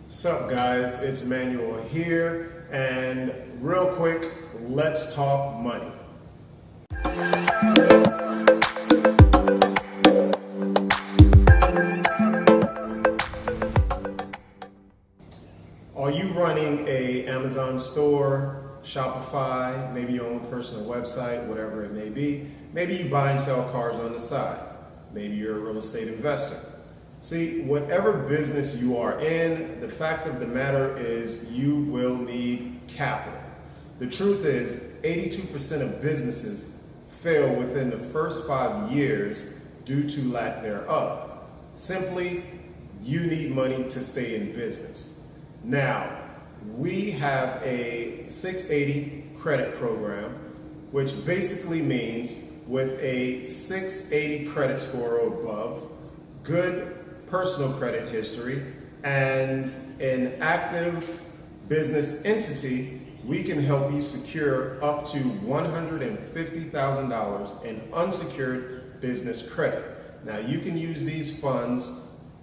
What's up, guys? It's Emmanuel here, and real quick, let's talk money. Are you running an Amazon store, Shopify, maybe your own personal website, whatever it may be? Maybe you buy and sell cars on the side. Maybe you're a real estate investor. See, whatever business you are in, the fact of the matter is you will need capital. The truth is, 82% of businesses fail within the first 5 years due to lack thereof. Simply, you need money to stay in business. Now, we have a 680 credit program, which basically means with a 680 credit score or above, good personal credit history, and an active business entity, we can help you secure up to $150,000 in unsecured business credit. Now, you can use these funds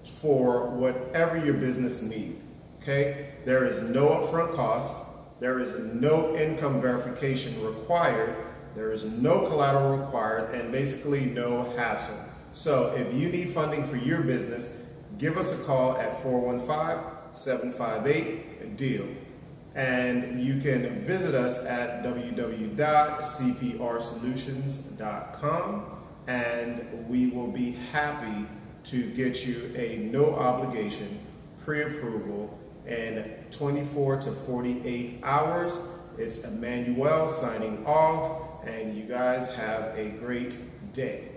for whatever your business needs. Okay? There is no upfront cost. There is no income verification required. There is no collateral required, and basically no hassle. So if you need funding for your business, give us a call at 415-758-DEAL. And you can visit us at www.cprsolutions.com, and we will be happy to get you a no obligation pre-approval in 24 to 48 hours. It's Emmanuel signing off, and you guys have a great day.